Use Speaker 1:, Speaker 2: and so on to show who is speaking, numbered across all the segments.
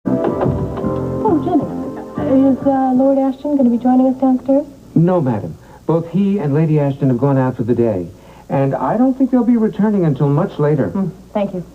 Speaker 1: Oh, Jenny, is Lord Ashton going to be joining us downstairs?
Speaker 2: No, madam. Both he and Lady Ashton have gone out for the day. And I don't think they'll be returning until much later.
Speaker 1: Thank you.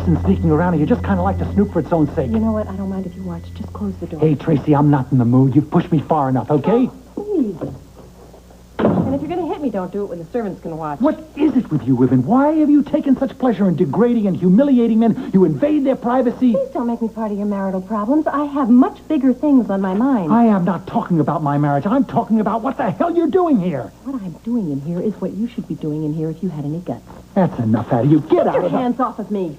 Speaker 3: And sneaking around, and you just kind of like to snoop for its own sake.
Speaker 1: You know what? I don't mind if you watch. Just close the door.
Speaker 3: Hey, Tracy, I'm not in the mood. You've pushed me far enough, okay?
Speaker 1: Please. And if you're going to hit me, don't do it when the servants can watch.
Speaker 3: What is it with you women? Why have you taken such pleasure in degrading and humiliating men? You invade their privacy.
Speaker 1: Please don't make me part of your marital problems. I have much bigger things on my mind.
Speaker 3: I am not talking about my marriage. I'm talking about what the hell you're doing here.
Speaker 1: What I'm doing in here is what you should be doing in here if you had any guts.
Speaker 3: That's enough out of you. Get out of here.
Speaker 1: Get your hands off of me.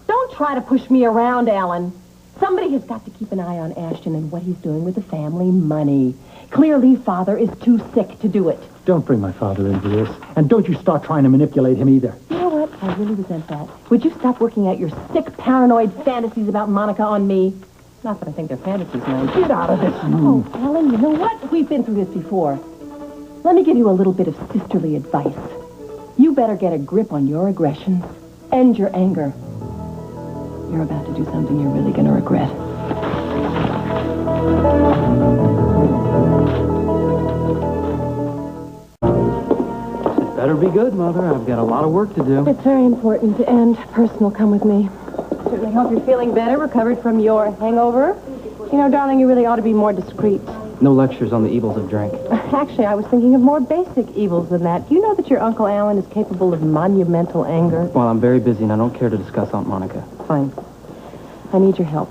Speaker 1: Don't try to push me around, Alan. Somebody has got to keep an eye on Ashton and what he's doing with the family money. Clearly, Father is too sick to do it.
Speaker 3: Don't bring my father into this. And don't you start trying to manipulate him either.
Speaker 1: You know what? I really resent that. Would you stop working out your sick, paranoid fantasies about Monica on me? Not that I think they're fantasies, man.
Speaker 3: Get out of this room.
Speaker 1: Oh, Alan, you know what? We've been through this before. Let me give you a little bit of sisterly advice. You better get a grip on your aggressions. End your anger. You're about to do something you're really going to regret.
Speaker 4: It better be good, Mother. I've got a lot of work to do.
Speaker 1: It's very important and personal. Come with me. Certainly hope you're feeling better, recovered from your hangover. You know, darling, you really ought to be more discreet.
Speaker 4: No lectures on the evils of drink.
Speaker 1: Actually, I was thinking of more basic evils than that. Do you know that your Uncle Alan is capable of monumental anger?
Speaker 4: Well, I'm very busy, and I don't care to discuss Aunt Monica.
Speaker 1: Fine. I need your help.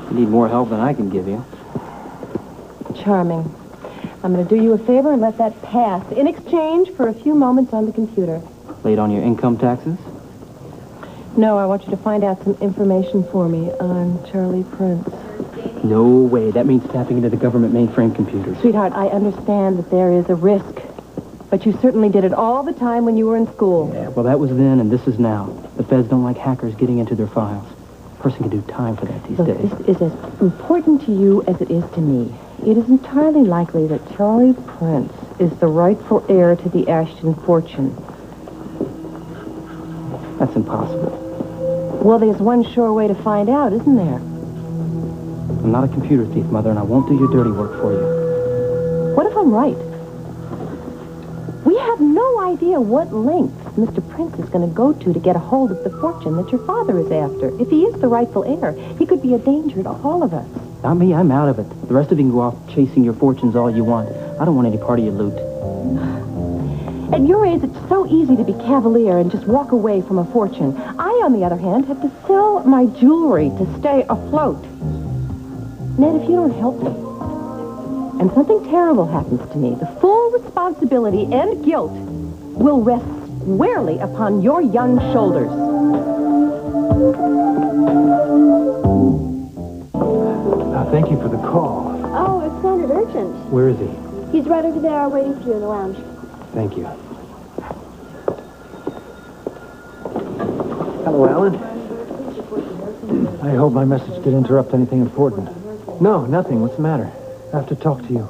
Speaker 4: You need more help than I can give you.
Speaker 1: Charming. I'm going to do you a favor and let that pass in exchange for a few moments on the computer.
Speaker 4: Late on your income taxes?
Speaker 1: No, I want you to find out some information for me on Charlie Prince.
Speaker 4: No way. That means tapping into the government mainframe computers.
Speaker 1: Sweetheart, I understand that there is a risk, but you certainly did it all the time when you were in school.
Speaker 4: Yeah, well, that was then, and this is now. The feds don't like hackers getting into their files. A person can do time for that these
Speaker 1: Look,
Speaker 4: days.
Speaker 1: this is as important to you as it is to me. It is entirely likely that Charlie Prince is the rightful heir to the Ashton fortune.
Speaker 4: That's impossible.
Speaker 1: Well, there's one sure way to find out, isn't there?
Speaker 4: I'm not a computer thief, Mother, and I won't do your dirty work for you.
Speaker 1: What if I'm right? We have no idea what lengths Mr. Prince is going to go to get a hold of the fortune that your father is after. If he is the rightful heir, he could be a danger to all of us.
Speaker 4: Not me, I'm out of it. The rest of you can go off chasing your fortunes all you want. I don't want any part of your loot.
Speaker 1: At your age, it's so easy to be cavalier and just walk away from a fortune. I, on the other hand, have to sell my jewelry to stay afloat. Ned, if you don't help me, and something terrible happens to me, the full responsibility and guilt will rest squarely upon your young shoulders.
Speaker 2: Thank you for the call.
Speaker 5: Oh, it sounded urgent.
Speaker 2: Where is he?
Speaker 5: He's right over there waiting for you in the lounge.
Speaker 2: Thank you. Hello, Alan.
Speaker 3: I hope my message didn't interrupt anything important.
Speaker 2: No, nothing. What's the matter?
Speaker 3: I have to talk to you.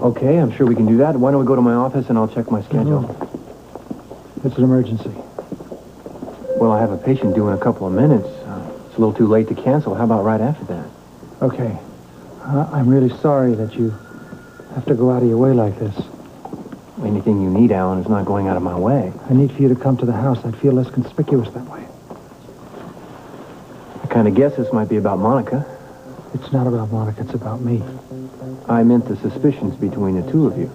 Speaker 2: Okay, I'm sure we can do that. Why don't we go to my office and I'll check my schedule?
Speaker 3: It's an emergency.
Speaker 2: Well, I have a patient due in a couple of minutes. It's a little too late to cancel. How about right after that?
Speaker 3: Okay. I'm really sorry that you have to go out of your way like this.
Speaker 2: Anything you need, Alan, is not going out of my way.
Speaker 3: I need for you to come to the house. I'd feel less conspicuous that way.
Speaker 2: I kind of guess this might be about Monica.
Speaker 3: It's not about Monica, it's about me.
Speaker 6: I meant the suspicions between the two of you.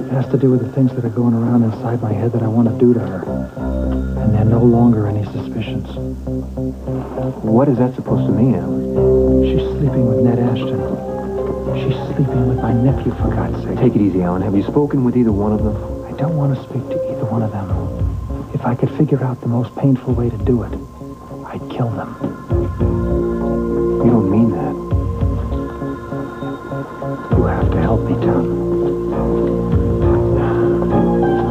Speaker 3: It has to do with the things that are going around inside my head that I want to do to her. And there are no longer any suspicions.
Speaker 6: What is that supposed to mean, Alan?
Speaker 3: She's sleeping with Ned Ashton. She's sleeping with my nephew, for God's sake.
Speaker 6: Take it easy, Alan. Have you spoken with either one of them?
Speaker 3: I don't want to speak to either one of them. If I could figure out the most painful way to do it, I'd kill them.
Speaker 6: You don't mean that.
Speaker 3: You have to help me, Tom.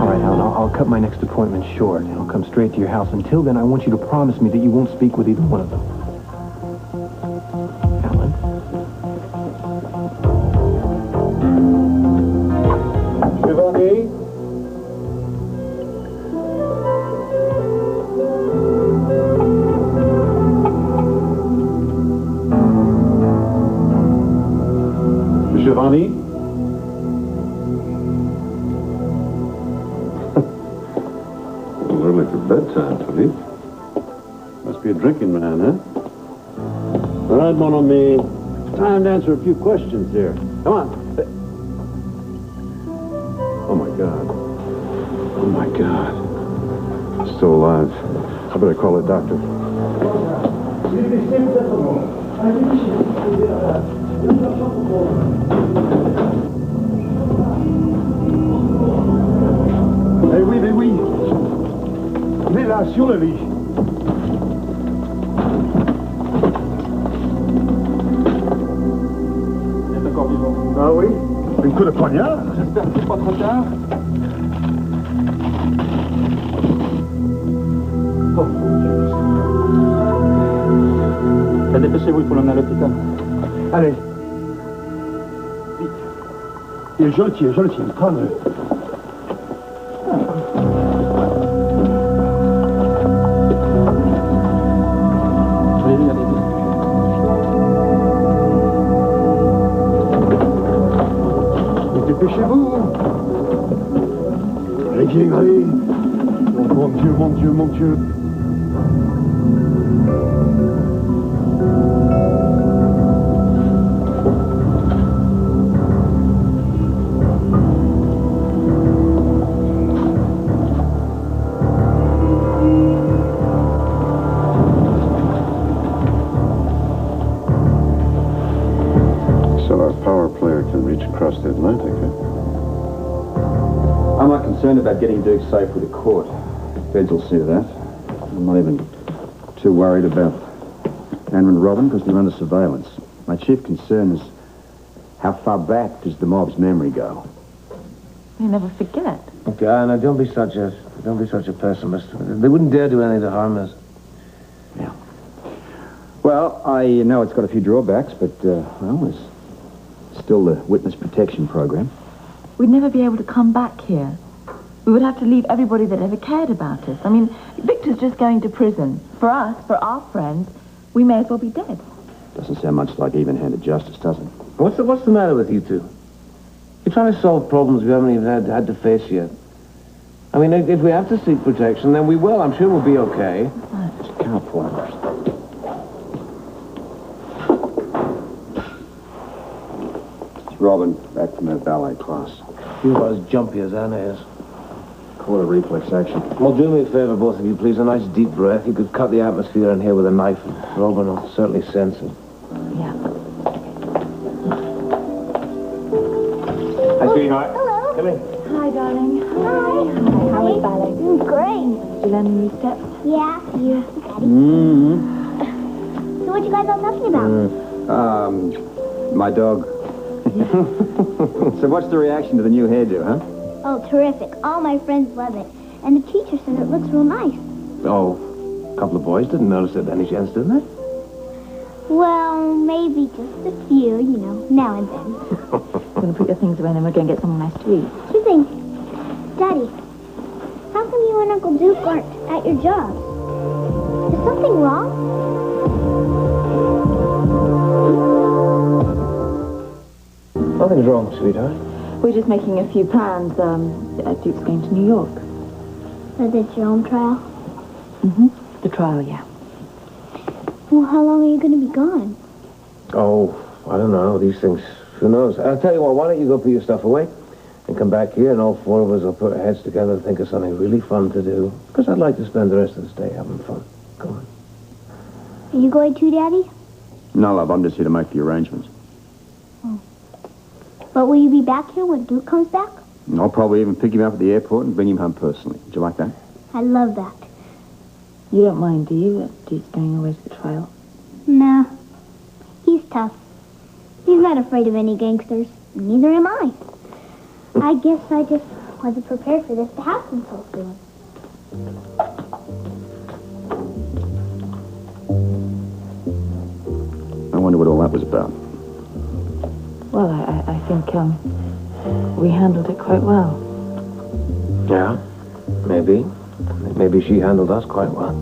Speaker 6: All right, Alan, I'll cut my next appointment short. I'll come straight to your house. Until then, I want you to promise me that you won't speak with either one of them. Alan?
Speaker 7: Giovanni? Giovanni?
Speaker 8: Early for bedtime, Philippe.
Speaker 7: Must be a drinking man, huh? All right, mon ami. Time to answer a few questions here. Come on.
Speaker 8: Oh, my God. Oh, my God. Still alive. I better call a doctor.
Speaker 7: Eh oui, mais oui. Il est là, sur le lit. Il est encore vivant. Ah oui? Un coup de poignard? J'espère que c'est pas trop tard. Oh. Dépêchez-vous, il faut l'emmener à l'hôpital. Allez. Vite. Je le tiens, prends-le. Dépêchez-vous. Allez, allez. Oh, mon Dieu, mon Dieu, mon Dieu.
Speaker 8: Across the Atlantic, huh?
Speaker 7: I'm not concerned about getting Duke safe with the court. Feds will see to that. I'm not even too worried about Andrew and Robin because they're under surveillance. My chief concern is how far back does the mob's memory go?
Speaker 1: You never forget.
Speaker 9: Okay, now don't be such a pessimist. They wouldn't dare do anything to harm us.
Speaker 7: Yeah. Well, I know it's got a few drawbacks, but well, there's still the witness protection program.
Speaker 10: We'd never be able to come back here. We would have to leave everybody that ever cared about us. I mean, Victor's just going to prison. For us, for our friends, we may as well be dead.
Speaker 7: Doesn't sound much like even-handed justice, does it?
Speaker 9: What's the matter with you two? You're trying to solve problems we haven't even had to face yet. I mean, if we have to seek protection, then we will. I'm sure we'll be okay.
Speaker 7: Just can't pull out. Robin, back from that ballet class.
Speaker 9: You are as jumpy as Anna is.
Speaker 7: Call it reflex action.
Speaker 9: Well, do me a favor, both of you, please. A nice deep breath. You could cut the atmosphere in here with a knife, and Robin will certainly sense it.
Speaker 10: Yeah.
Speaker 9: Hi, sweetheart.
Speaker 5: Hello.
Speaker 9: Come in.
Speaker 10: Hi, darling.
Speaker 5: Hi.
Speaker 10: How was ballet?
Speaker 5: Great.
Speaker 10: Did you learn the new steps?
Speaker 5: Yeah, you. Daddy.
Speaker 7: Mm-hmm.
Speaker 5: So what you guys all talking about?
Speaker 7: My dog. So what's the reaction to the new hairdo, huh?
Speaker 5: Oh, terrific. All my friends love it. And the teacher said it looks real nice.
Speaker 9: Oh, a couple of boys didn't notice it any chance, didn't they?
Speaker 5: Well, maybe just a few, you know, now and then.
Speaker 10: We're going to put your things away and then we're going to get something nice to eat.
Speaker 5: Sure thing. Daddy, how come you and Uncle Duke aren't at your jobs? Is something wrong?
Speaker 9: Nothing's wrong, sweetheart.
Speaker 10: We're just making a few plans. Duke's going to New York.
Speaker 5: For the film trial?
Speaker 10: Mm-hmm. The trial, yeah.
Speaker 5: Well, how long are you going to be gone?
Speaker 9: Oh, I don't know. These things, who knows? I'll tell you what, why don't you go put your stuff away and come back here and all four of us will put our heads together and think of something really fun to do. Because I'd like to spend the rest of the day having fun. Come on.
Speaker 5: Are you going too, Daddy?
Speaker 7: No, love, I'm just here to make the arrangements.
Speaker 5: But will you be back here when Duke comes back?
Speaker 7: And I'll probably even pick him up at the airport and bring him home personally. Would you like that?
Speaker 5: I love that.
Speaker 10: You don't mind, do you, that Duke's going away to the trial?
Speaker 5: Nah. He's tough. He's not afraid of any gangsters. Neither am I. I guess I just wasn't prepared for this to happen so soon.
Speaker 7: I wonder what all that was about.
Speaker 10: Well, I think, we handled it quite well.
Speaker 9: Yeah, maybe. Maybe she handled us quite well.